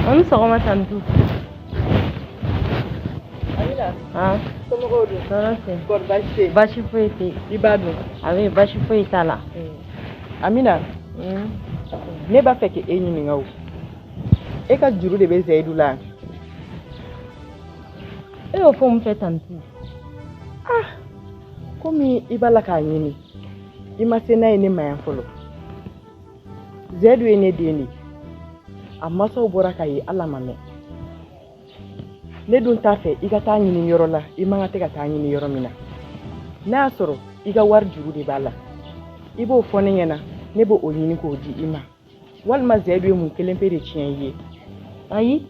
On sɔgɔma tantu. Amina. Ah. Somɔgɔw dun? Tɔɔrɔ tɛ. Kɔri baasi tɛ? Baasi foyi tɛ. I b'a dun? A bɛ baasi foyi t'a la. Amina. Ne b'a fɛ k'e ɲininka o. E ka juru de bɛ Zayidu la. E y'o fɔ mun fɛ tantu? Komi I b'a la k'a ɲini. I ma se n'a ye ne ma yan fɔlɔ. Zayidu ye ne den de. A masaw bɔra k'a ye Ala ma mɛn. Ne dun t'a fɛ I ka taa ɲini yɔrɔ la, I man ka tɛ ka taa ɲini yɔrɔ min na. N'a y'a sɔrɔ I ka wari juru de b'a la, I b'o fɔ ne ɲɛna, ne b'o ɲini k'o di I ma. Walima Zayidu ye mun kelen pe de tiɲɛ I ye. Ayi,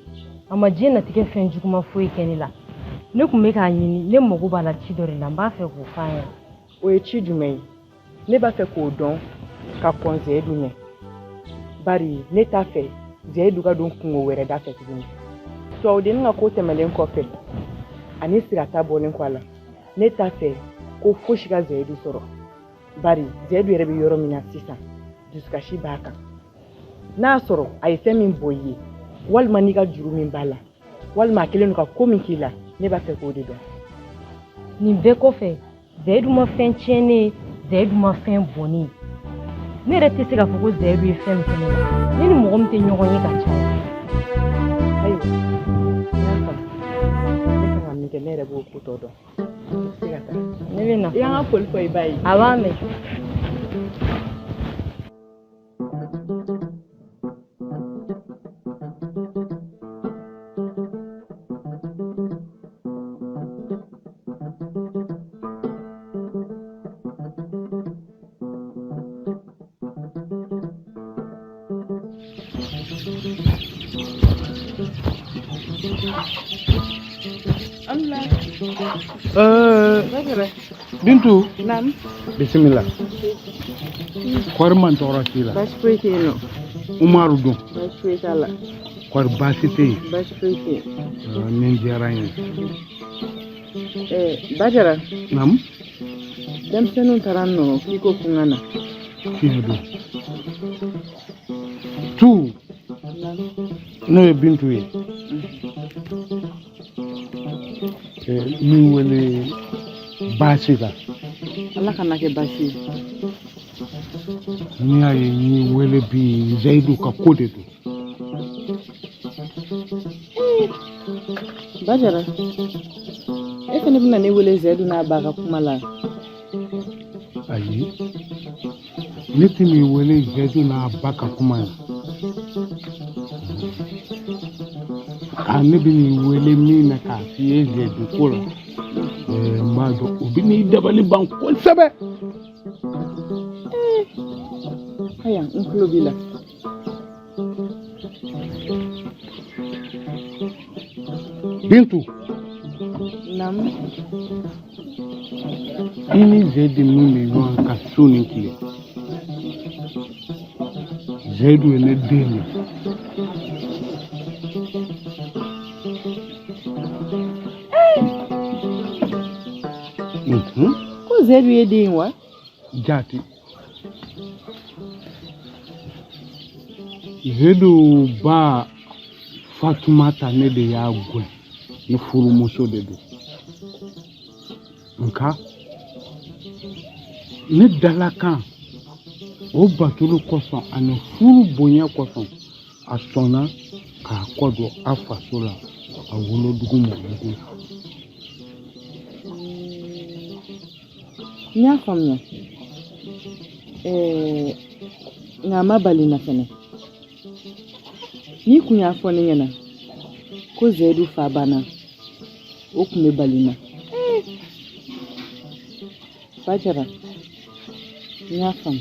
a ma diɲɛ natigɛ fɛn juguman foyi kɛ ne la. Ne tun bɛ k'a ɲini, ne mago b'a la ci dɔ de la, n b'a fɛ k'o f'a ɲɛna. O ye ci jumɛn ye? Ne b'a fɛ k'o dɔn ka kɔn Zayidu ɲɛ. Bari ne t'a fɛ Zayidu ka don kungo wɛrɛ da fɛ tuguni. Tuwawudennin ka ko tɛmɛlen kɔfɛ ani sirata bɔlen kɔ a la, ne t'a fɛ ko fosi ka Zayidu sɔrɔ. Bari Zayidu yɛrɛ bɛ yɔrɔ min na sisan, dusukasi b'a kan. N'a sɔrɔ a ye fɛn min bɔ I ye, walima n'i ka juru min b'a la, walima a kelen don ka ko min k'i la, ne b'a fɛ k'o de dɔn. Nin bɛɛ kɔfɛ, Zayidu ma fɛn tiɲɛ ne ye, Zayidu ma fɛn bɔn ne ye. Ne yɛrɛ tɛ se k'a fɔ ko Zayidu ye fɛn min kɛ ne la. Ne ni mɔgɔ min tɛ ɲɔgɔn ye ka caya. Ayiwa, n y'a faamu. Ne kan ka min kɛ ne yɛrɛ b'o ko tɔ dɔn. Se ka taa. Ne bɛ na. I y'an ka foli fɔ I ba ye. A b'a mɛn. Bintu. Naam. Bismillah. Kɔri man tɔɔrɔ t'i la. Baasi foyi tɛ yen nɔ. Umaru dun. Baasi foyi t'a la. Kɔri baasi tɛ yen. Baasi foyi tɛ yen. Nin diyara n ye. Bajara. Naamu. Denmisɛnninw taara n nɔ k'i ko kun ka na. Tiɲɛ don. Tu. N'o ye Bintu ye. Min wele baasi la. Ala kana kɛ baasi ye. N'i y'a ye n wele bi Zayidu ka ko de don. Bajara, e fana bɛna ne wele Zayidu n'a ba ka kuma la. Ayi, ne tɛ n'i wele Zayidu n'a ba ka kuma la. Ne bɛ n'i wele min na k'a f'i ye Zayidu ko la. N b'a dɔn o bɛ n'i dabali ban kosɛbɛ. Aya, n tulo b'i la. Bintu. Naamu. I ni Zayidu min bɛ ɲɔgɔn kan su ni tile. Zayidu ye ne den de. Ko Zayidu ye den wa? Jati. Zayidu ba Fatumata ne de y'a gɛn ne furumuso de don. Nka ne dalakan o batulu kosɔn ani furu bonya kosɔn a sɔnna k'a kɔ don a faso la a wolodugu mɔmugu la. N y'a faamuya. Nka a ma bali n na fɛnɛ. N'i kun y'a fɔ ne ɲɛna ko Zayidu fa banna, o tun bɛ bali n na. Bajara, n y'a faamu.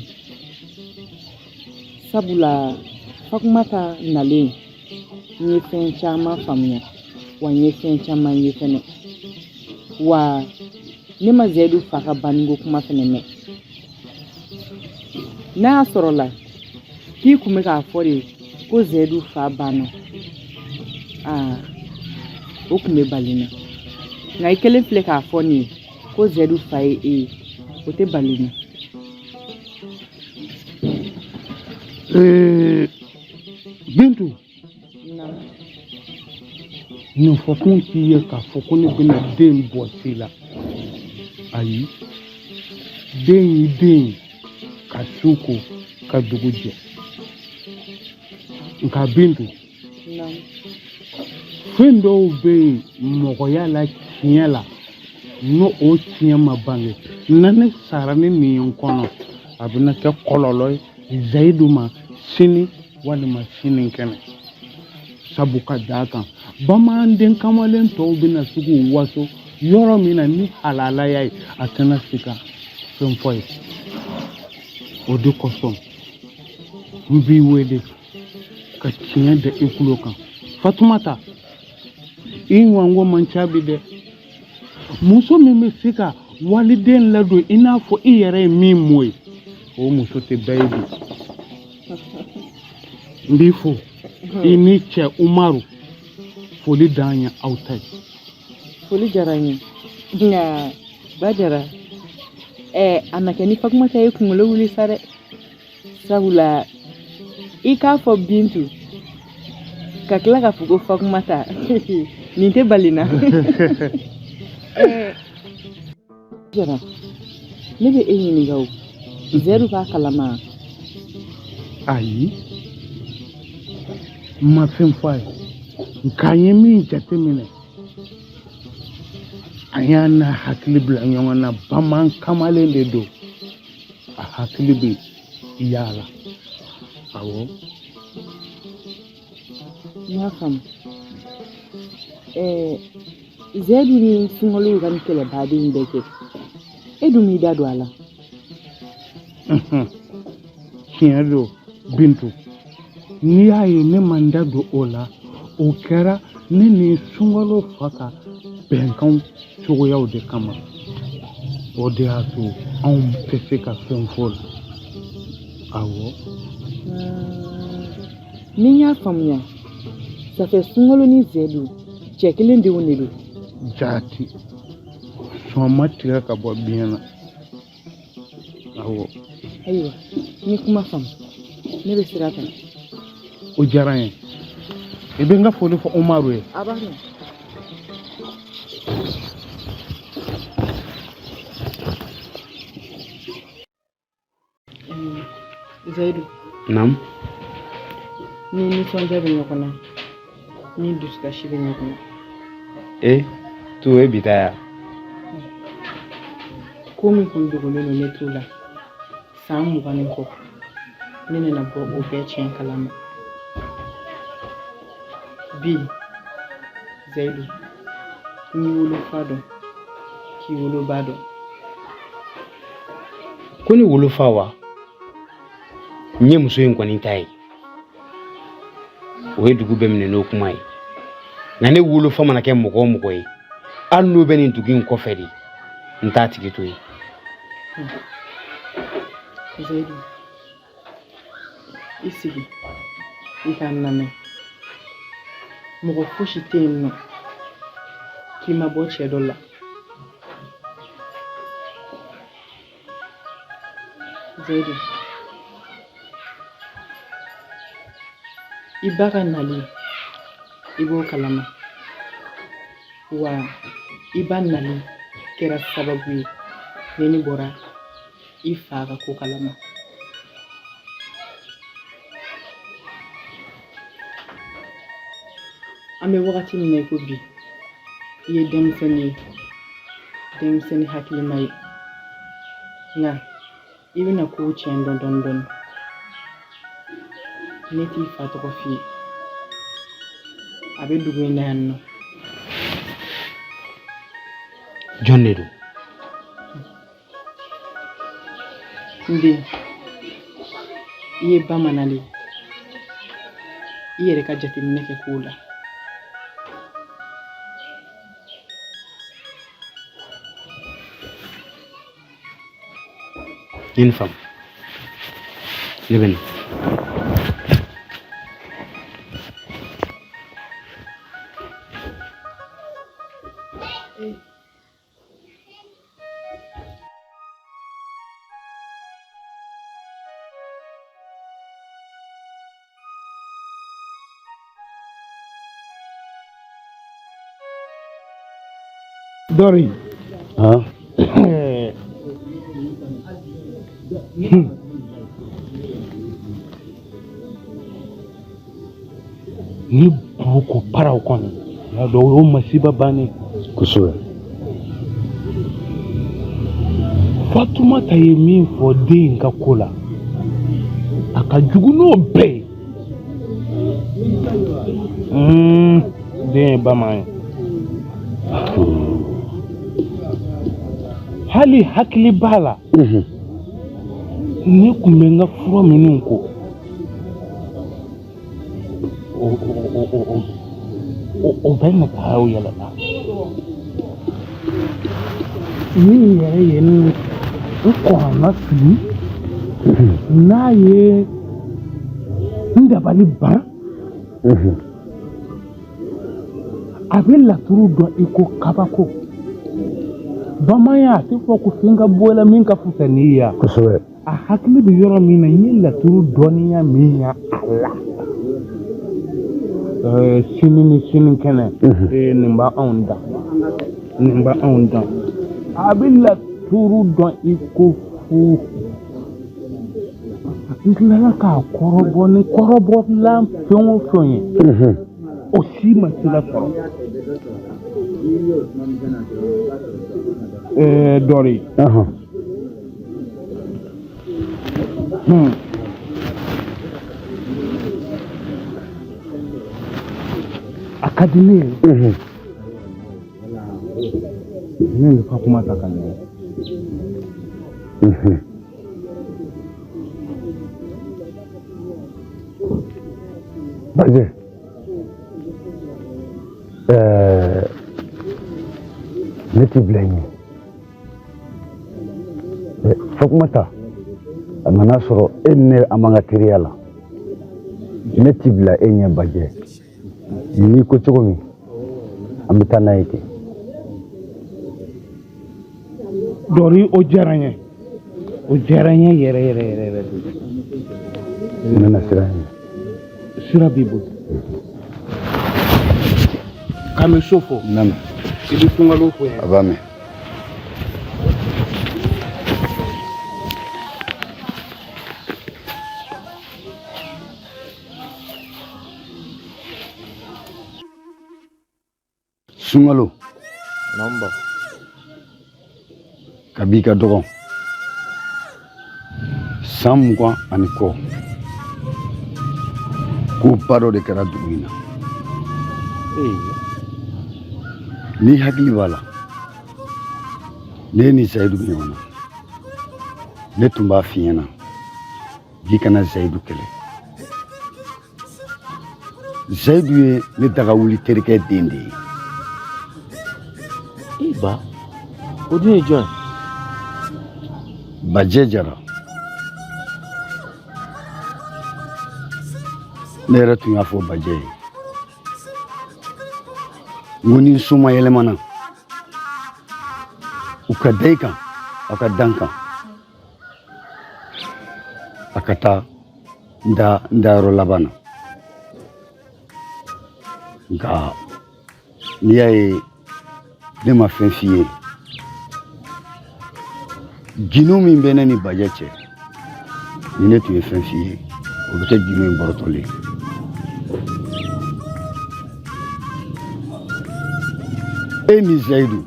Sabula Fatumata nalen, n ye fɛn caman faamuya, wa n ye fɛn caman ye fɛnɛ. Wa ne ma Zayidu fa ka baniko kuma fɛnɛ mɛn. N'a y'a sɔrɔ la k'i kun bɛ k'a fɔ de ko Zayidu fa banna, o tun bɛ bali n na. Nka I kelen filɛ k'a fɔ nin ye ko Zayidu fa ye e ye, o tɛ bali n na. Bintu. Naamu. nin fɔ kun t'i ye k'a fɔ ko ne bɛna den bɔ si la ayi den y'i den ye ka su ko ka dugu jɛ nka Bintu fɛn dɔw bɛ yen mɔgɔya la tiɲɛ la n'o tiɲɛ ma bange na ne sara ni nin ye n kɔnɔ a bɛna kɛ kɔlɔlɔ ye Zayidu ma sini walima sini kɛnɛ sabu ka d'a kan bamaanden kamalen tɔw bɛna se k'u waso yɔrɔ min na ni halalaya ye a tɛna se ka fɛn fɔ ye o de kosɔn n b'i wele ka tiɲɛ da i tulo kan Fatumata i ɲɔgɔnko man ca bi dɛ muso min bɛ se ka waliden ladon i n'a fɔ i yɛrɛ ye min mɔ ye o muso tɛ bɛɛ ye bi n b'i fo i ni cɛ Umaru foli d'an ye aw ta ye foli diyara n ye nka ba jara a na kɛ ni Fatumata ye kunkolo wuli sa dɛ sabula i k'a fɔ Bintu ka tila ka fɔ ko Fatumata nin tɛ bali na jara ne bɛ e ɲininka o Zayidu b'a kalama ayi n ma fɛn fɔ a ye nka n ye min jateminɛ a y'a n'a hakili bila ɲɔgɔn na bamanan kamalen de don a hakili bɛ yaala awɔ n y'a faamu Zayidu ni sunkalo ka ni kɛlɛbaden bɛɛ kɛ e dun m'i da don a la tiɲɛ don Bintu n'i y'a ye ne ma n da don o la o kɛra ne ni sunkalo fa ka bɛnkan cogoyaw de kama o de y'a to anw tɛ se ka fɛn fɔ la awɔ ni n y'a faamuya safɛ sunkalo ni Zayidu cɛ kelen denw de don jaati sɔn ma tigɛ ka bɔ biɲɛ na awɔ ayiwa n ye kuma faamu ne bɛ sira kan o diyara n ye i bɛ n ka foli fɔ Umaru ye a b'a dɔn Zayidu Naam. ni nisɔndiya bɛ ɲɔgɔn na ni dusukasi bɛ ɲɔgɔn na Tu e bi taa ya ko min kun dogolen don ne t'o la san 20 kɔ ne nana bɔ o bɛɛ tiɲɛ kalama bi Zayidu n y'i wolofa dɔn k'i woloba dɔn ko ni wolofa wa n ye muso in kɔni ta ye o ye dugu bɛɛ minɛ n'o kuma ye nka ne wolofa mana kɛ mɔgɔ o mɔgɔ ye hali n'o bɛ nin dugu in kɔfɛ de n t'a tigi to ye Zayidu i sigi i k'a lamɛn mɔgɔ fosi tɛ yen nɔ k'i ma bɔ cɛ dɔ la Zayidu i ba ka nali i b'o kalama wa i ba nali kɛra sababu ye ne ni bɔra i fa ka ko kalama an bɛ wagati min na i ko bi i ye denmisɛnnin ye denmisɛnnin hakilima ye nka i bɛna kow tiɲɛ dɔɔni dɔɔni ne t'i fa tɔgɔ f'i ye a bɛ dugu in na yan nɔ jɔn de don n den i ye bamanan de ye i yɛrɛ ka jateminɛ kɛ kow la ye nin faamu ne bɛ na Dori. Huh? Ni buruko paraw kɔnɔ ya dɔn o masiba bannen kosɛbɛ. Fatumata ye min fɔ den in ka ko la a ka jugu n'o bɛɛ ye den ye bamanan ye hali hakili b'a la ne kun bɛ n ka fura minnu ko o bɛ ne ka haw yɛlɛma min yɛrɛ ye n kɔrɔna fili n'a ye n dabali ban a bɛ laturu dɔn i ko kabako bamanya a tɛ fɔ ko fɛn ka bɔ la min ka fusa n'i ye kosɛbɛ. a hakili bɛ yɔrɔ min na n ye laturu dɔnniya min ya a la sini ni sini kɛnɛ nin b'a anw dan nin b'a anw dan a bɛ laturu dɔn i ko fu n tilala k'a kɔrɔbɔ ni kɔrɔbɔlan fɛn o fɛn ye o si ma se ka sɔrɔ Dori a ka di ne ye ne de Fatumata ka ɲɛ Bajɛ ne t'i bila ɲɛ Fatumata a nana sɔrɔ e ni ne a man ka teriya la ne t'i bila e ɲɛ Bajɛ n'i ko cogo min an bɛ taa n'a ye ten. Dori o diyara n ye yɛrɛ ne na sira ɲɛ sira b'i bolo k'an bɛ so fɔ naamu i bɛ sunkalo fɔ yan a b'a mɛn. Sunkalo namba kabi ka dɔgɔ san 20 ani kɔ ko ba dɔ de kɛra dugu in na ni hakili b'a la ne ni Zayidu ɲɔgɔn na ne tun b'a f'i ɲɛna bi kana Zayidu kɛlɛ Zayidu ye ne daga wuli terikɛ den de ye. Ba o dun ye jɔn Bajɛ Jara ne yɛrɛ tun y'a fɔ Bajɛ ye n ko ni suma yɛlɛmana u ka da i kan aw ka dan kan a ka taa n dayɔrɔ laban na nka n'i y'a ye ne ma fɛn f'i ye ginu min bɛ ne ni Bajɛ cɛ ni ne tun ye fɛn f'i ye o bɛ kɛ ginu in bɔrɔtɔlen e ni Zayidu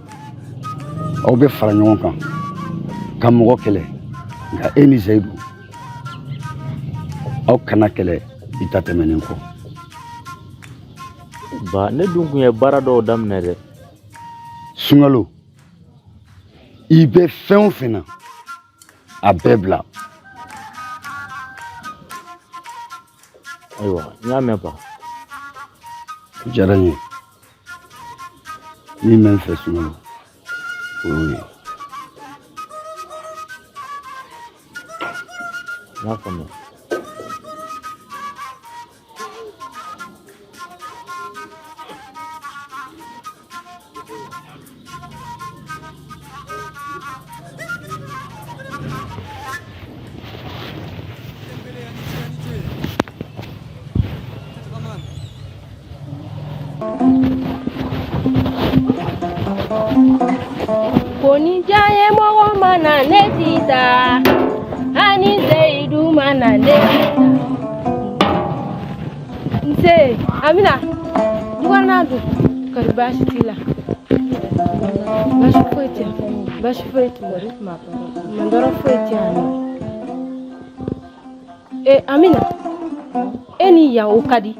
aw bɛ fara ɲɔgɔn kan ka mɔgɔ kɛlɛ nka e ni Zayidu aw kana kɛlɛ i ta tɛmɛnen kɔ. Ba ne dun kun ye baara dɔw daminɛ dɛ. Sunkalo i bɛ fɛn o fɛn na a bɛɛ bila. Ayiwa n y'a mɛn pa. O diyara n ye min bɛ n fɛ Sunkalo o y'o ye. N y'a faamuya. Jaye mo mana netita. Ani Zaidu mana netita. Nse, Amina. Duwana du karbashi tila. Bashi fweti mandoro fweti ani. Amina. Eni ya ukadi.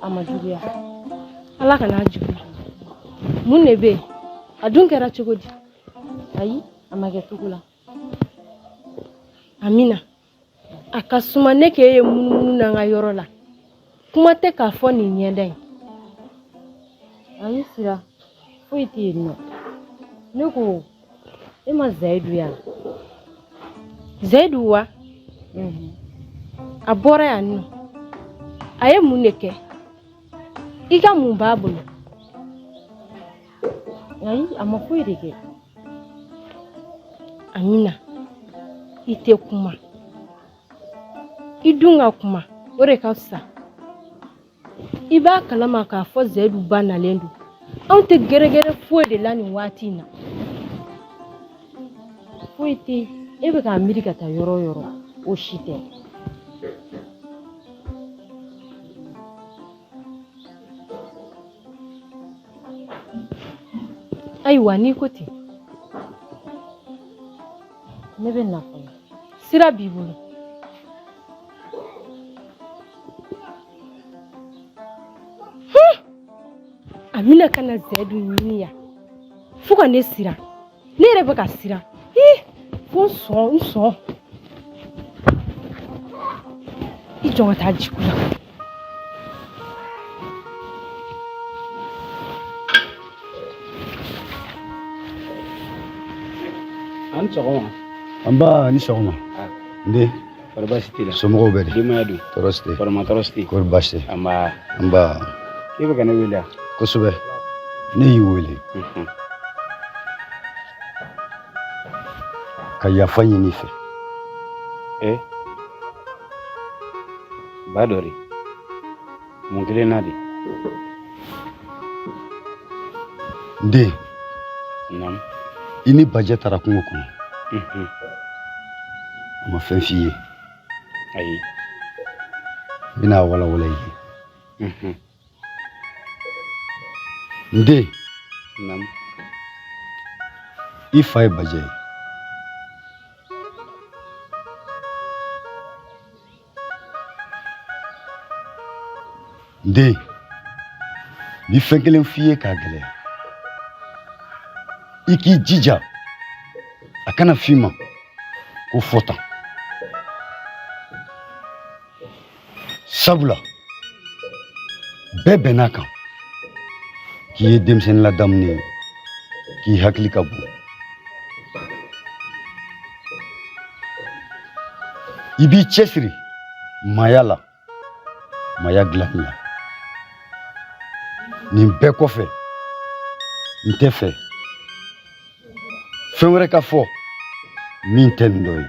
Amaduria. Ala kana jubu. Munebe. Adun kera chogodi. Ayi amagetugula. Amina. Akasuma neke ye munu na nga yoro la. Kuma te ka fo ni nyende. Ayi sira. Fweti no. Nuko ema Zaidu ya. Zaidu wa. Abora ya no. Aye muneke. Iga mumbabulo. Ayi amakwirike. Amina. Ite kuma. Idunga kuma. Ore kausa. Iba kalama ka fo Zaidu bana lendu. Ante gere fo de lani watina. Fuiti ebe ka Amerika ta yoro o shite. Aiwa ni koti. Nebe na fo. Sira bibulu. Amina kana Zaidu niya. Fuka ne sira. Ne rebe ka sira. Fo so. Ijonga ta jikula. An sɔgɔma. Amba ni sɔgɔma. Nde. Kɔri baasi t'i la? Somɔgɔw bɛ di? Denbaya dun? Tɔɔrɔ si tɛ. Tɔɔrɔ si tɛ? Kɔri baasi tɛ. Amba. K'e bɛ ka ne wele a? Kosɛbɛ. Ne y'i wele. Ka yafa ɲini I fɛ. Ba dɔ de. Mun kelen na de? Nde. Naamu. I ni Bajɛ taara kungo kɔnɔ. A ma fɛn f'i ye. Ayi. N bɛna walawala I ye. Nde. Naamu. I fa ye Bajɛ ye. Nde. Ni fɛn kelen f'i ye k'a gɛlɛya. I k'i jija. A kana f'i ma ko fɔ tan. Sabula bɛɛ bɛnn'a kan k'i ye denmisɛnnin ladamu ye k'i hakili ka bon. I b'i cɛsiri maaya la maaya dilanni la. Nin bɛɛ kɔfɛ n tɛ fɛ fɛn wɛrɛ ka fɔ min tɛ nin dɔ ye.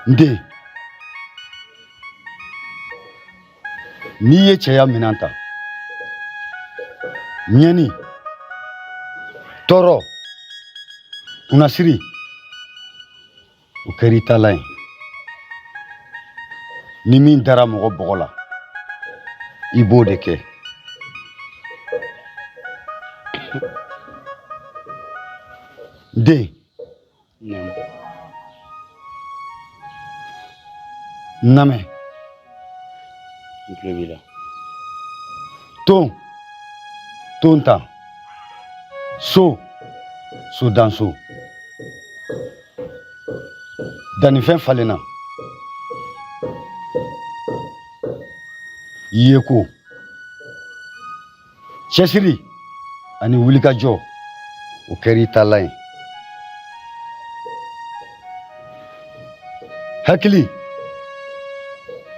Nde. N'i ye cɛya minɛn ta ɲɛni tɔɔrɔ kunnasiri o kɛra I taalan ye. Ni min dara mɔgɔ bɔgɔ la I b'o de kɛ. Nde. Namɛ. N tulo b'i la. Ton tan. So danso. Dannifɛn falenna. I ye ko. Cɛsiri ani wulikajɔ o kɛra I taalan ye. Hakili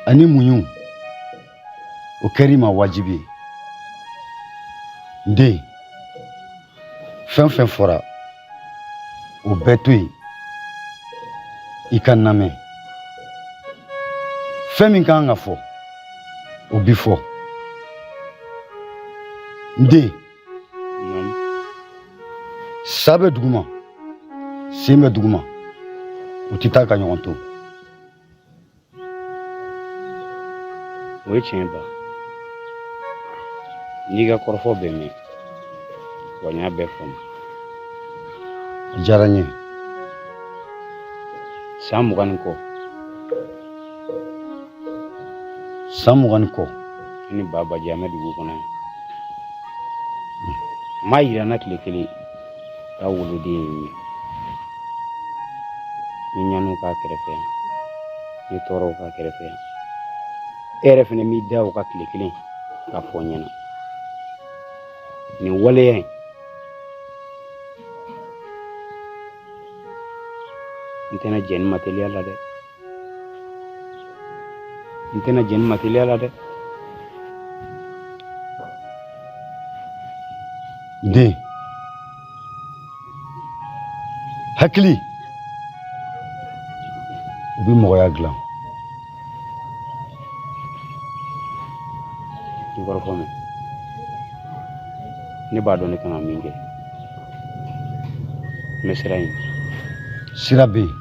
ani muɲu o kɛra I ma wajibi ye. Nde. Fɛn fɛn fɔra o bɛɛ to yen I ka namɛ. Fɛn min kan ka fɔ o bi fɔ. Nde. Sabe duguma sime duguma u ti taa ka ɲɔgɔn to o ye tiɲɛ ba n'i ka kɔrɔfɔ bɛ mɛn wa n y'a bɛɛ faamu a diyara n ye san 20 ni kɔ san 20 ni kɔ ni ba baji an bɛ dugu kɔnɔ yan n m'a yira n na tile kelen k'a woloden ye n ye n ɲan'u k'a kɛrɛfɛ yan n ye tɔɔrɔw k'a kɛrɛfɛ yan e yɛrɛ fɛnɛ m'i da o ka tile kelen k'a fɔ n ɲɛna nin waleya in n tɛna jɛni ma teliya la dɛ n tɛna jɛni ma teliya la dɛ den hakili u bɛ mɔgɔya dilan n kɔrɔfɔ mɛn ne b'a dɔn ne kan ka min kɛ n bɛ sira ɲini sira bɛ yen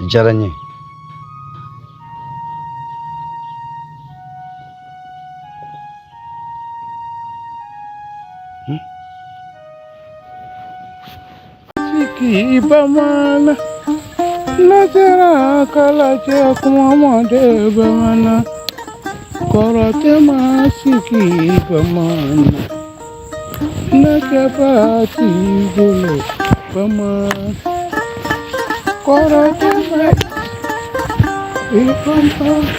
a diyara n ye Siki bamana nasera kala che kuma mande bamana korote ma siki bamana nakapati golo bamana korote ma bamana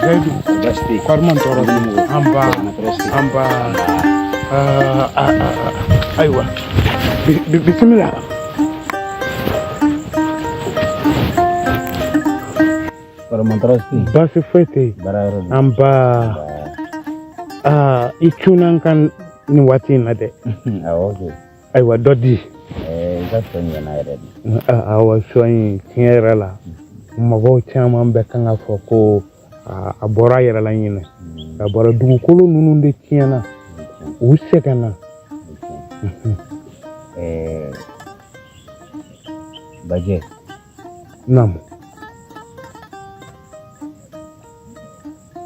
Zaidu, Korman Toro, Amba, Aywa, Bismillah. Korman Toro, Basi Fete, Amba, Ichunan kan ni wati na de. Okay. Aywa Dodi. That's when you're not ready. I was showing Kierala. Mabo chairman bekanga foko a bora yɛrɛ la ɲinɛ a bɔra dugukolo ninnu de tiɲɛna u sɛgɛnna Bajɛ namu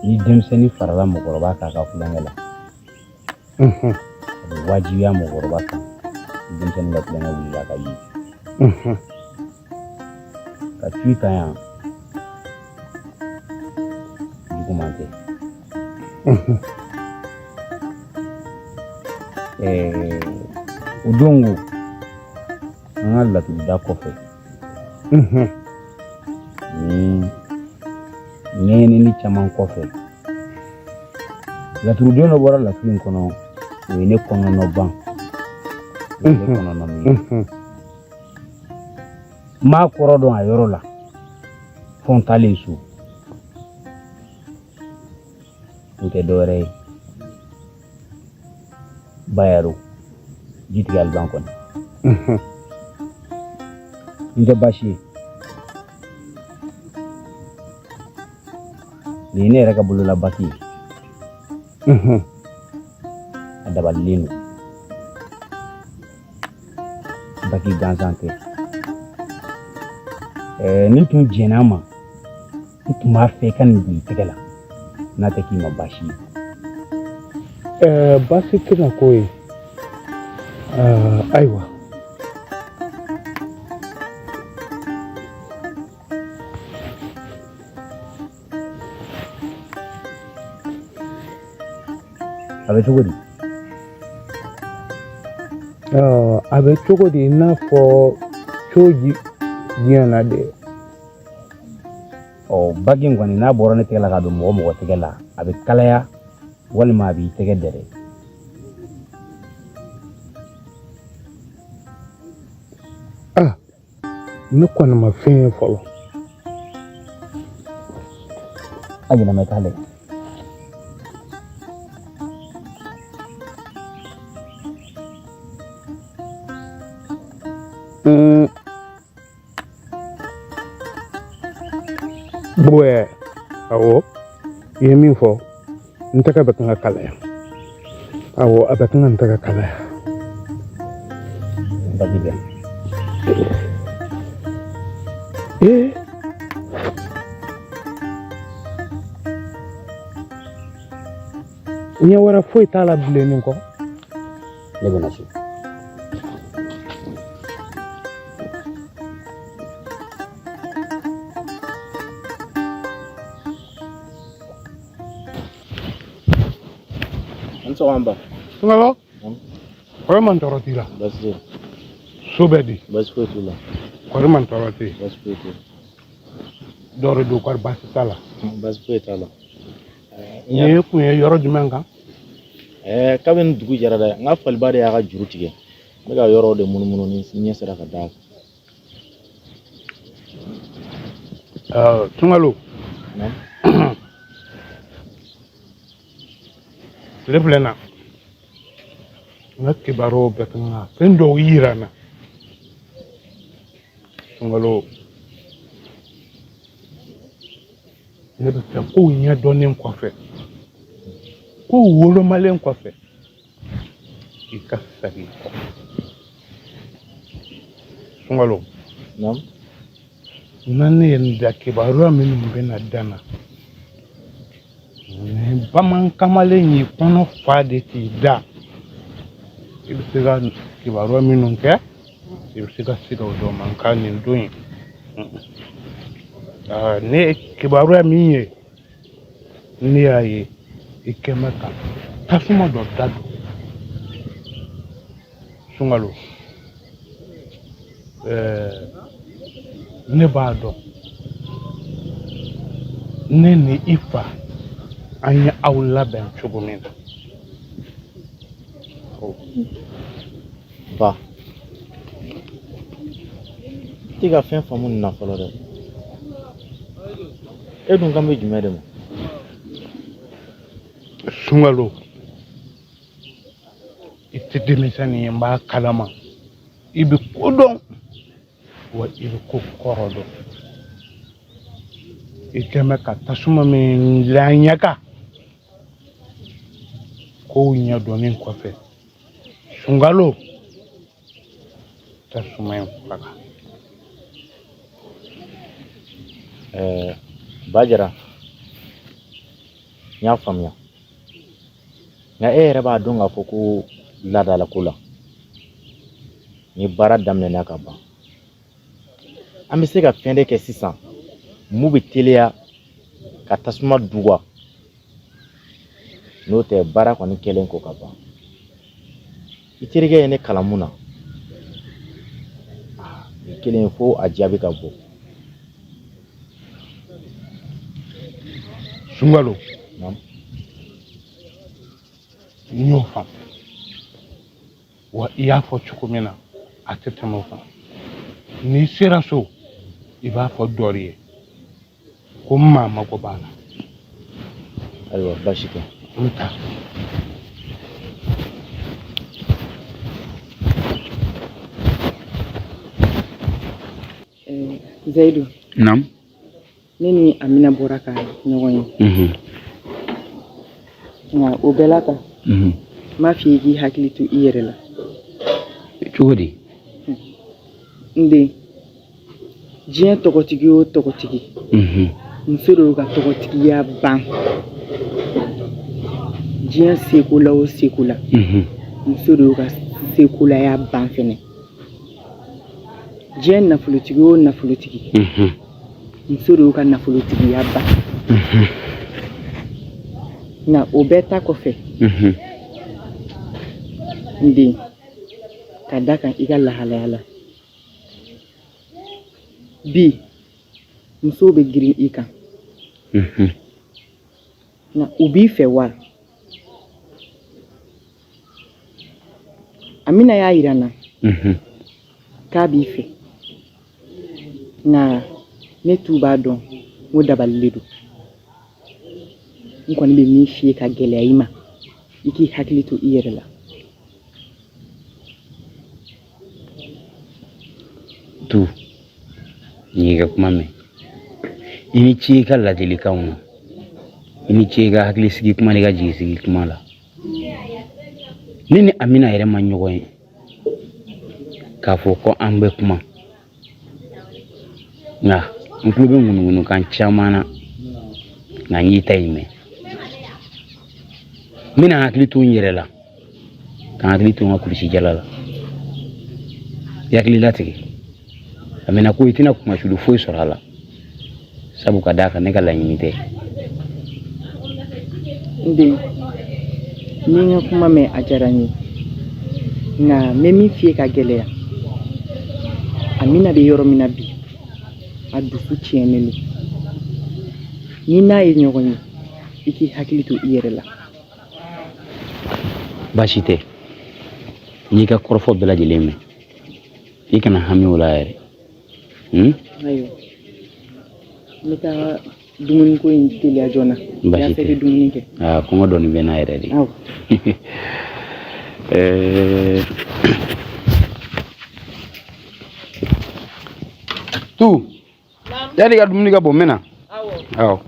ni denmisɛnnin farala mɔgɔkɔrɔba k'a ka kulonkɛ la a bɛ wajibiya mɔgɔkɔrɔba kan ni denmisɛnnin ka kulonkɛ wulila ka ye ka tu i kan yan juguman tɛ o dongo an ka laturudda kɔfɛ ni ɲɛɲinini caman kɔfɛ laturuden dɔ bɔra laturu in kɔnɔ o ye ne kɔnɔnɔ ban o ye ne kɔnɔnɔ min n m'a kɔrɔ dɔn a yɔrɔ la fɔ n taalen so o tɛ dɔwɛrɛ ye bayaro jitigi aliban kɔni n tɛ baasi ye nin ye ne yɛrɛ ka bolola baki ye a dabalilen don baki gansan tɛ ni tun jɛn'a ma n tun b'a fɛ ka nin don i tɛgɛ la n'a tɛ k'i ma baasi ye baasi tɛna k'o ye ayiwa a bɛ cogo di a bɛ cogo di i n'a fɔ cogo diɲɛ na de bagi in kɔni n'a bɔra ne tɛgɛ la ka don mɔgɔ mɔgɔ tɛgɛ la a bɛ kalaya walima a b'i tɛgɛ dɛrɛ ne kɔni ma fɛn ye fɔlɔ a ɲɛnamɛ t'ale Boy, awo, ye min fɔ n tɛgɛ bɛ kan ka kalaya. Awo, a bɛ kan ka n tɛgɛ kalaya. Bagi bɛ. Ɲɛ wɛrɛ foyi t'a la bilen nin kɔ. Ne bɛ na so. Sɔgɔma. Ngalo? Kɔrɔ man tɔɔrɔ t'i la. Baasi tɛ. So bɛ di. Baasi foyi t'u la. Kɔrɔ man tɔɔrɔ t'i. Baasi foyi t'u la. Dɔ de don kɔrɔ baasi t'a la. Baasi foyi t'a la. Nin kun ye yɔrɔ jumɛn kan? Kabini dugu jɛra dɛ, n ka faliba de y'a ka juru tigɛ. N bɛ ka yɔrɔ de munumunu ni ɲɛ sera ka d'a kan. Sunkalo. Tile filɛ na. N ka kibaruyaw bɛɛ kan ka fɛn dɔw yira n na. Sunkalo. Ne bɛ fɛ kow ɲɛdɔnnen kɔfɛ, kow wolomalen kɔfɛ, i ka segin kɔ. Sunkalo. Na ne ye n da kibaruya minnu bɛ na dan na, ni bamanan kamalen y'i kɔnɔ fa de k'i da, i bɛ se ka kibaruya minnu kɛ, i bɛ se ka sigi o dɔ ma n ka nin don in. Ne ye kibaruya min ye, ne y'a ye i kɛ mɛ ka tasuma dɔ da don. Sunkalo. Ne b'a dɔn ne ni i fa an ye aw labɛn cogo min na. Ba, i tɛ ka fɛn faamu nin na fɔlɔ dɛ. E dun kan bɛ jumɛn de ma? Sunkalo, i tɛ denmisɛnnin ye n b'a kalama. I bɛ ko dɔn wa i bɛ ko kɔrɔ dɔn. I kɛ mɛ ka tasuma min la ɲɛ kan, kow ɲɛdɔnnen kɔfɛ, Sunkalo, tasuma in faga. Bajara, n y'a faamuya. Nka e yɛrɛ b'a dɔn k'a fɔ ko laadala ko la, ni baara daminɛna ka ban, an bɛ se ka fɛn de kɛ sisan mun bɛ teliya ka tasuma duga. N'o tɛ baara kɔni kɛlen ko ka ban. I terikɛ ye ne kalan mun na, i kelen fo a jaabi ka bɔ. Sunkalo, n y'o faamu wa i y'a fɔ cogo min na a tɛ tɛmɛ o kan. N'i sera so i b'a fɔ dɔ de ye ko maa mago b'a la. Ayiwa baasi tɛ. N taa. Zayidu. Naamu. Ne ni Amina bɔra ka ɲɔgɔn ye. Nka o bɛɛ la ta. N m'a f'i ye k'i hakili to i yɛrɛ la. Cogo di? N den, diɲɛ tɔgɔtigi o tɔgɔtigi, muso de y'o ka tɔgɔtigiya ban. Diɲɛ seko la o seko la, muso de y'o ka sekolaya ban fɛnɛ. Diɲɛ nafolotigi o nafolotigi, muso de y'o ka nafolotigiya ban. Nka o bɛɛ ta kɔfɛ, n den, ka da kan i ka lahalaya la. Bi, musow bɛ girin i kan. Nka u b'i fɛ wa? Amina y'a yira n na k'a b'i fɛ. Nka ne t'u b'a dɔn ko dabali don. N kɔni bɛ min f'i ye ka gɛlɛya i ma, i k'i hakili to i yɛrɛ la. Tu, n'i ka kuma mɛn, ini ci ka ladilikanw na ini ci ka hakili sigi kuma ni ka jigi sigi kuma la ne ni Amina yɛrɛ ma ɲɔgɔn ye k'a fɔ ko an bɛ kuma nka n tulo bɛ ŋunuŋunukan caman na nka n y'i ta in mɛn n bɛna hakili to n yɛrɛ la ka hakili to n ka kulisi jala la i hakili latigɛ Amina ko i tɛna kumasulu foyi sɔrɔ a la sabu ka d'a kan ne ka laɲini tɛ Nde ni n ka kuma mɛn a diyara n ye nka n bɛ min f'i ye ka gɛlɛya Amina bɛ yɔrɔ min na bi a dusu tiɲɛnen don ni n'a ye ɲɔgɔn ye i k'i hakili to i yɛrɛ la baasi tɛ n y'i ka kɔrɔfɔ bɛɛ lajɛlen mɛn i kana hami o la yɛrɛ ayiwa n bɛ taa dumuniko in teliya joona baasi tɛ i bɛ dumuni kɛ kɔngɔ dɔɔni bɛ n na yɛrɛ de awɔ tu yani ka dumuni ka bɔ n bɛ na awɔ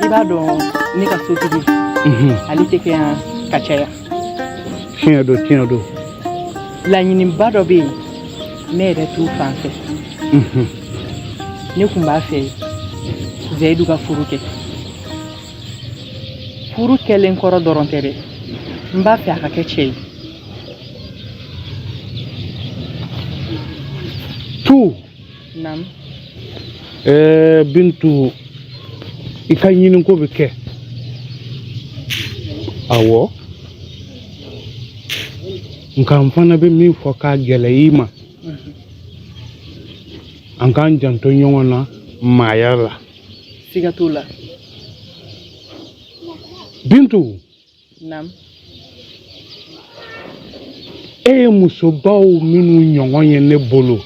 I b'a dɔn ne ka sotigi ale tɛ kɛ yan ka caya tiɲɛ don laɲiniba dɔ bɛ yen ne yɛrɛ t'u fan fɛ ne tun b'a fɛ Zayidu ka furu kɛ furu kɛlen kɔrɔ dɔrɔn tɛ dɛ n b'a fɛ a ka kɛ cɛ ye tu naamu Bintu i ka ɲiniko bɛ kɛ awɔ nka n fana bɛ min fɔ k'a gɛlɛya i ma an k'an janto ɲɔgɔn na maaya la siga t'o la Bintu naamu e ye musobaw minnu ɲɔgɔn ye ne bolo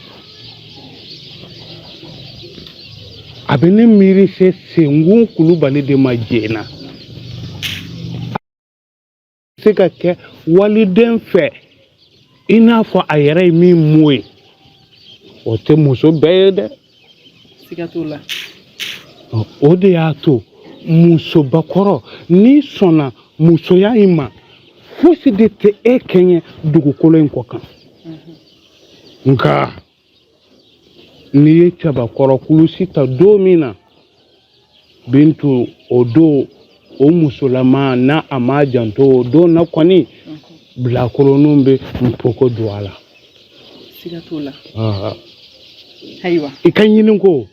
a bɛ ne miiri se Senkun Kulubali de ma jɛna se ka kɛ waliden fɛ i n'a fɔ a yɛrɛ ye min mɔ ye o tɛ muso bɛɛ ye dɛ siga t'o la o de y'a to musobakɔrɔ n'i sɔnna musoya in ma fosi de tɛ e kɛɲɛ dugukolo in kɔ kan nka n'i ye cɛbakɔrɔ kulusi ta don min na Bintu o don o musolama n'a a ma janto o don na kɔni bilakoroninw bɛ npoko don a la siga t'o la ayiwa i ka ɲiniko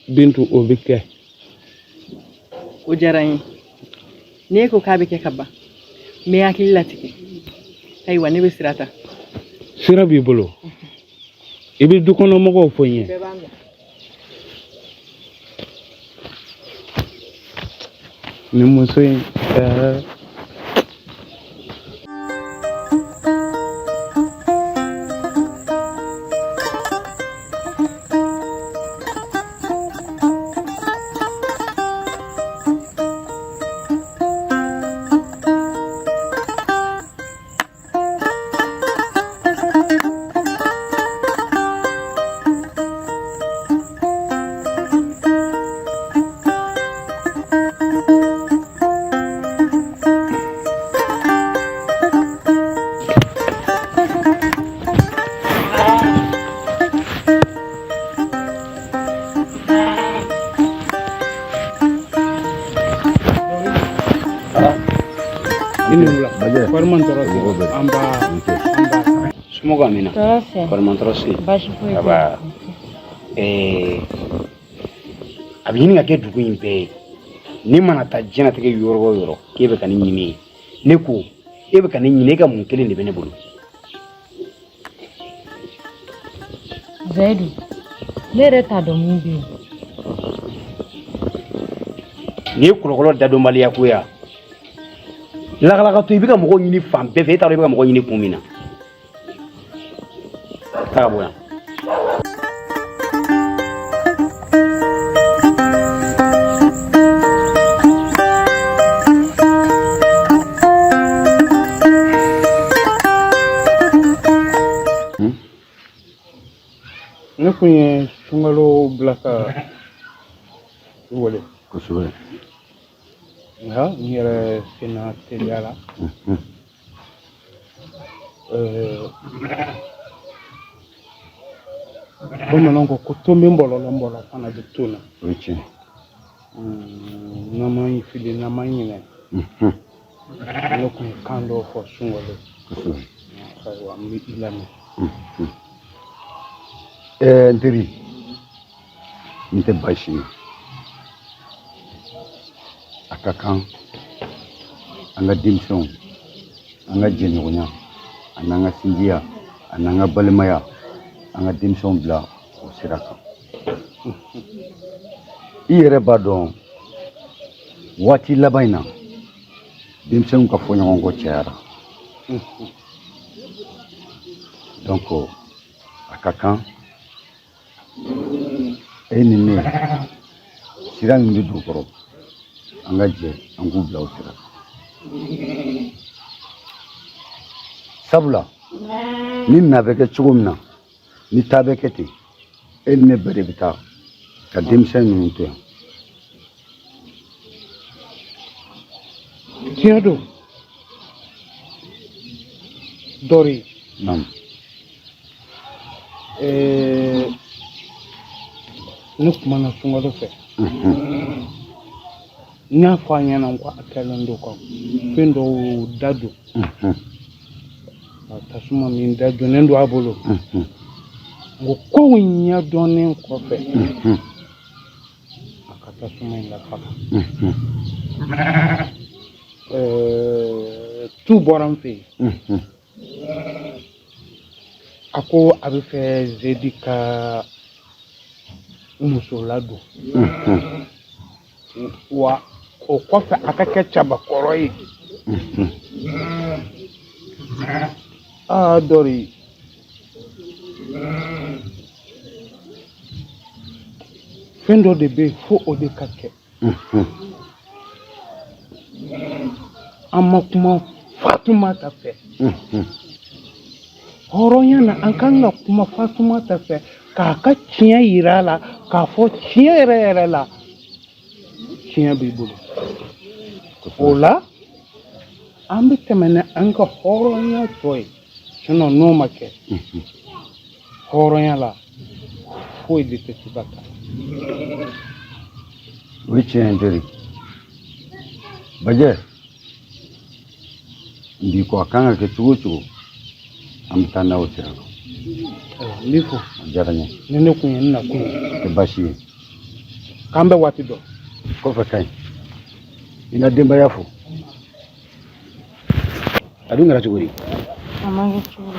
Bintu o bɛ kɛ o diyara n ye n'e ko k'a bɛ kɛ ka ban n bɛ hakili latigɛ ayiwa ne bɛ sira ta sira b'i bolo i bɛ dukɔnɔmɔgɔw fɔ n ye bɛɛ b'a mɛn nin muso in Somɔgɔw Amina Tɔɔrɔ fɛ kɔrɔmantɔrɔ se baasi foyi tɛ aba a bɛ ɲini ka kɛ dugu in bɛɛ ye ni mana taa diɲɛlatigɛ yɔrɔ o yɔrɔ k'e bɛ ka ne ɲini ne ko e bɛ ka ne ɲini e ka mun kelen de bɛ ne bolo. Zayidu ne yɛrɛ t'a dɔn mun bɛ yen. Nin ye kɔlɔkɔlɔ dadɔnbaliya ko ya lagalaka to i bɛ ka mɔgɔw ɲini fan bɛɛ fɛ e t'a dɔn i bɛ ka mɔgɔw ɲini kun min na. Taa ka bɔ yan. Ne kun ye sunkalo bila ka wele kosɛbɛ nka n yɛrɛ sena teliya la bamananw ko to min bɔlɔlɔ n bɔlɔ fana bɛ to na o ye tiɲɛ n'an ma fili n'an ma ɲinɛ ne kun ye kan dɔ fɔ sunkalo kosɛbɛ ayiwa n bɛ i lamɛn n teri n tɛ baasi ye a ka kan an ka denmisɛnw an ka jɛɲɔgɔnya a n'an ka sinjiya a n'an ka balimaya an ka denmisɛnw bila o sira kan i yɛrɛ b'a dɔn waati laban in na denmisɛnw ka fɔɲɔgɔnkɔ cayara donc a ka kan e ni ne sira min bɛ don kɔrɔ an ka jɛ an k'u bila o sira sabula ni na bɛ kɛ cogo min na ni taa bɛ kɛ ten e ni ne bɛɛ de bɛ taa ka denmisɛn ninnu to yan tiɲɛ don dɔri ne kumana sunkalo fɛ n y'a fɔ a ɲɛna n ko a kɛlen don ka fɛn dɔw da don tasuma min da donnen don a bolo n ko kow ɲɛdɔnnen kɔfɛ a ka tasuma in lafaga tu bɔra n fɛ yen a ko a bɛ fɛ Zedi ka muso ladon wa o kɔfɛ a ka kɛ cabakɔrɔ ye dɔri fɛn dɔ de bɛ yen fo o de ka kɛ an ma kuma Fatumata fɛ hɔrɔnya na an kan ka kuma Fatumata fɛ k'a ka tiɲɛ yira a la k'a fɔ tiɲɛ yɛrɛ yɛrɛ la tiɲɛ b'i bolo o la an bɛ tɛmɛ ni an ka hɔrɔnya tɔ ye n'o ma kɛ hɔrɔnya la foyi de tɛ se ka kɛ o ye tiɲɛ ye teri Bajɛ n b'i kɔ a kan ka kɛ cogo o cogo an bɛ taa n'a o sira kan n b'i fo a diyara n ye ni ne kun ye n na kun ye tɛ baasi ye k'an bɛ waati dɔn kɔfɛ ka ɲi i na denbaya fo a dun kɛra cogo di A ma kɛ cogo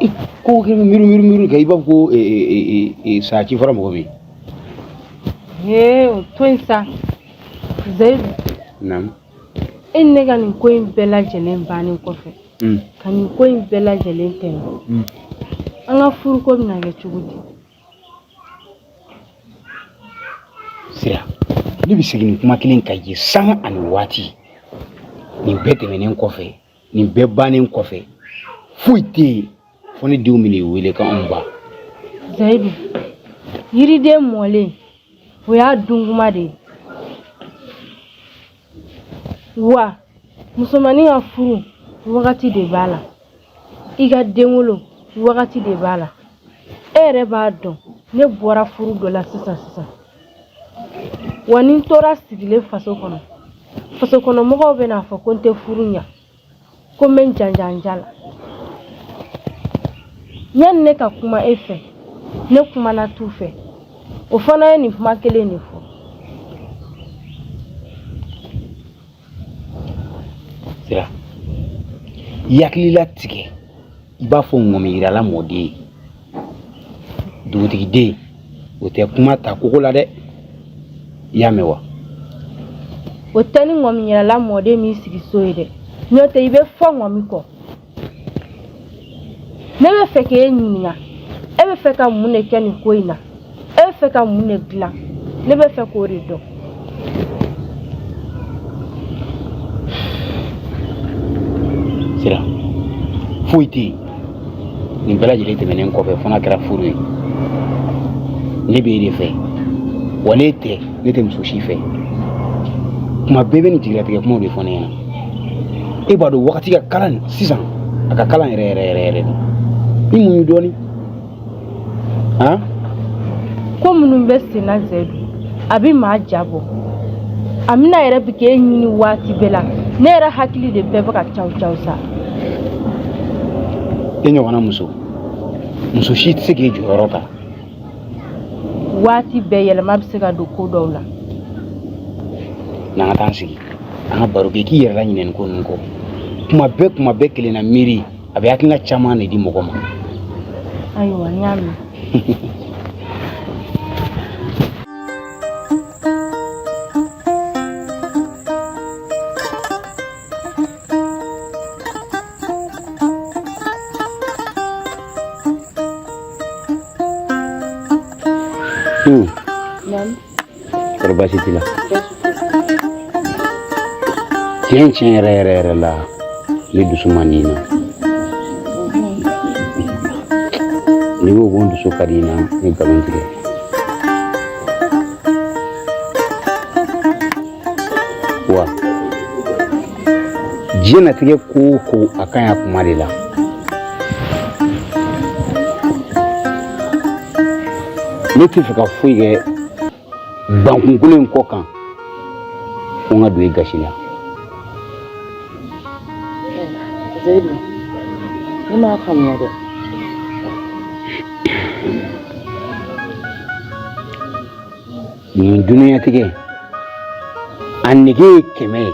i ko kɛ miiri kɛ i b'a fɔ ko saa ci fɔra mɔgɔ min ye. O to yen sa Zayidu naamu e ni ne ka nin ko in bɛɛ lajɛlen bannen kɔfɛ ka nin ko in bɛɛ lajɛlen tɛmɛ an ka furuko bɛna kɛ cogo di sira ne bɛ segin nin kuma kelen kan ye san ani waati nin bɛɛ tɛmɛnen kɔfɛ nin bɛɛ bannen kɔfɛ foyi tɛ yen fo ne denw bɛn'i wele k'anw ba Zayidu yiriden mɔlen o y'a dunguma de ye wa musomanin ka furu wagati de b'a la i ka den wolo wagati de b'a la e yɛrɛ b'a dɔn ne bɔra furu dɔ la sisan wa ni n tora sigilen faso kɔnɔ mɔgɔw bɛna fɔ ko n tɛ furu ɲa ko n bɛ n janja la yanni ne ka kuma e fɛ ne kumana t'u fɛ o fana ye nin kuma kelen de fɔ. Sira i hakilila tigɛ i b'a fɔ ŋɔmi yirala mɔden ye dugutigiden o tɛ kuma ta kogo la dɛ i y'a mɛn wa. O tɛ ni ŋɔmi yirala mɔden min sigi so ye dɛ n'o tɛ i bɛ fɔ ŋɔmi kɔ. Ne bɛ fɛ k'e ɲininka e bɛ fɛ ka mun de kɛ nin ko in na e bɛ fɛ ka mun de dilan ne bɛ fɛ k'o de dɔn. Sira foyi tɛ yen nin bɛɛ lajɛlen tɛmɛnen kɔfɛ fo n'a kɛra furu ye ne bɛ e de fɛ wa ne tɛ ne tɛ muso si fɛ kuma bɛɛ bɛ nin jigilatigɛ kumaw de fɔ ne ɲɛna e b'a dɔn wagati ka kalan sisan a ka kalan yɛrɛ de i mun y'u dɔɔnin han. Ko minnu bɛ sen na Zɛyidu a bɛ maa jabɔ Amina yɛrɛ bɛ k'e ɲini waati bɛɛ la ne yɛrɛ hakili de bɛɛ bɛ ka caw sa. E ɲɔgɔnna muso si tɛ se k'e jɔyɔrɔ ta. Waati bɛɛ yɛlɛma bɛ se ka don ko dɔw la. N'an ka taa an sigi an ka baro kɛ k'i yɛrɛ la ɲinɛ nin ko ninnu kɔ kuma bɛɛ kelenna miiri a bɛ hakilina caman de di mɔgɔ ma. Ayiwa n y'a mɛn. Kɔrɔ baasi t'i la. Tiɲɛ yɛrɛ la ne dusu man di n na. N'i ko ko n dusu ka di n na ne nkalon tigɛ. Wa diɲɛlatigɛ ko o ko a ka ɲi a kuma de la. Ne tɛ fɛ ka foyi kɛ bankunkolo in kɔ kan ko n ka don i gasi la. Zɛyidu ne m'a faamuya dɛ. Nin duniyatigɛ a nege ye 100 ye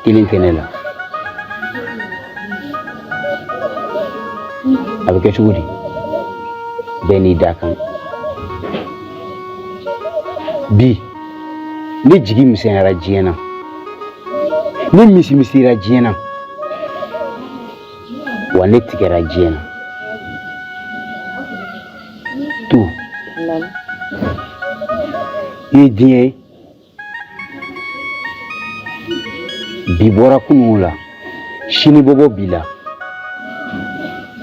kelen tɛ ne la. A bɛ kɛ cogo di bɛɛ n'i da kan. Bi ne jigi misɛnyara diɲɛ na ne misimisira diɲɛ na wa ne tigɛra diɲɛ na tu i ye diɲɛ ye bi bɔra kunun la sini bɔbɔ b'i la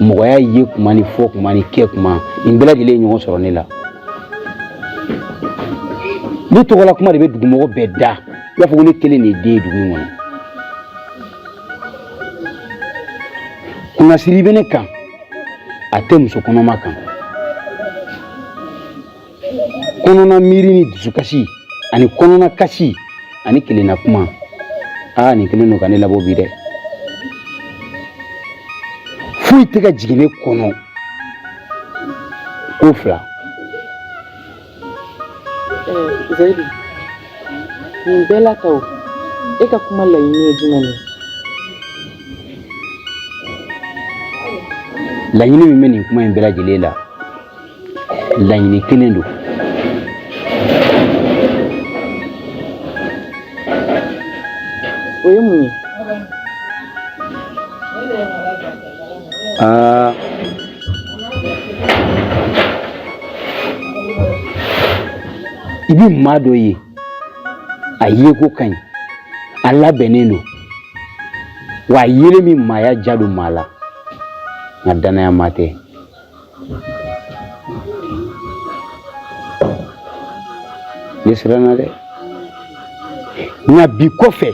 mɔgɔya ye kuma ni fɔ kuma ni kɛ kuma nin bɛɛ lajɛlen ye ɲɔgɔn sɔrɔ ne la. Ne tɔgɔla kuma de bɛ dugumɔgɔ bɛɛ da i b'a fɔ ko ne kelen de ye den ye dugu in kɔnɔ. Kunnasiri bɛ ne kan a tɛ muso kɔnɔma kan. Kɔnɔna miiri ni dusukasi ani kɔnɔna kasi ani kelenna kuma nin kelen don ka ne labɔ bi dɛ. Foyi tɛ ka jigin ne kɔnɔ ko fila. Zɛyidu nin bɛɛ la ta o e ka kuma laɲini ye jumɛn ye? Laɲini min bɛ nin kuma in bɛɛ lajɛlen la laɲini kelen don. O ye mun ye? I bi maa dɔ ye a yeko ka ɲi a labɛnnen don wa a yelen min maaya ja don maa la nka danaya maa tɛ. Ne siranna dɛ nka bi kɔfɛ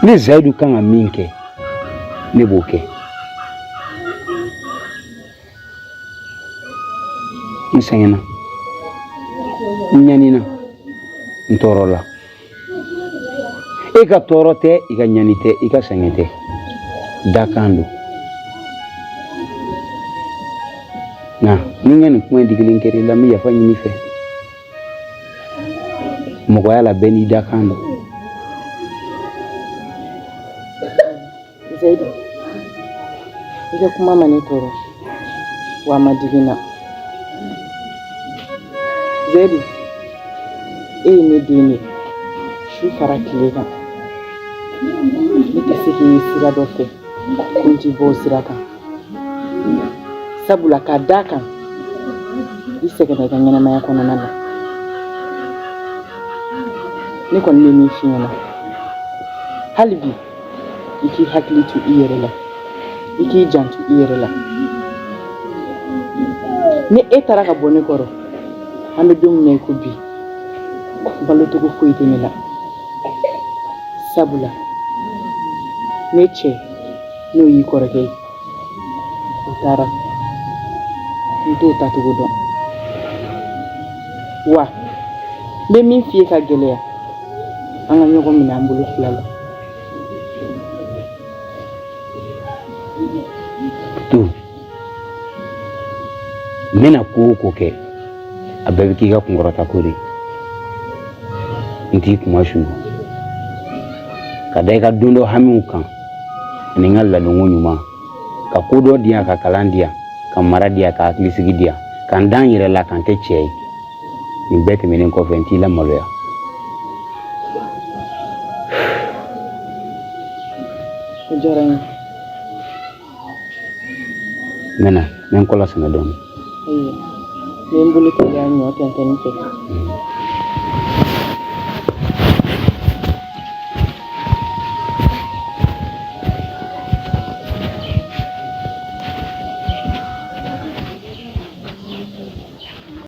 ne Zɛyidu kan ka min kɛ ne b'o kɛ. N sɛgɛnna n ɲanina n tɔɔrɔla e ka tɔɔrɔ tɛ i ka ɲani tɛ i ka sɛgɛn tɛ dakan don. Nah, ni ngeen kuma digilin keri la mi yafa ñini fe. Mɔgɔya la bɛɛ n'i da kan don. Zaidu, i ka kuma ma ne tɔɔrɔ wa a ma digi n na. Zaidu, e ye ne den ye su fara tile kan. Ne tɛ se k'i ye sira dɔ fɛ ko n t'i bɔ o sira kan. Sabula k'a d'a kan i sɛgɛnna i ka ɲɛnamaya kɔnɔna na. Ne kɔni bɛ min f'i ɲɛna hali bi i k'i hakili to i yɛrɛ la i k'i janto i yɛrɛ la. Ni e taara ka bɔ ne kɔrɔ an bɛ don min na i ko bi balocogo foyi tɛ ne la. Sabula ne cɛ n'o y'i kɔrɔkɛ ye o taara n t'o tacogo dɔn wa n bɛ min f'i ye ka gɛlɛya an ka ɲɔgɔn minɛ an bolo fila la. To n bɛna ko o ko kɛ a bɛɛ bɛ k'i ka kunkɔrɔta ko de n t'i kuma su ka da i ka don dɔ hamiw kan ani n ka ladonko ɲuman ka ko dɔ di yan ka kalan di yan ka mara di yan ka hakilisigi di yan ka n da n yɛrɛ la ka n kɛ cɛ ye nin bɛɛ tɛmɛnen kɔfɛ n t'i lamaloya. O diyara n ye. N bɛ n kɔla sɛnɛ dɔɔnin. Ayi, n bɛ n bolo teliya ɲɔ tɛntɛnni fɛ.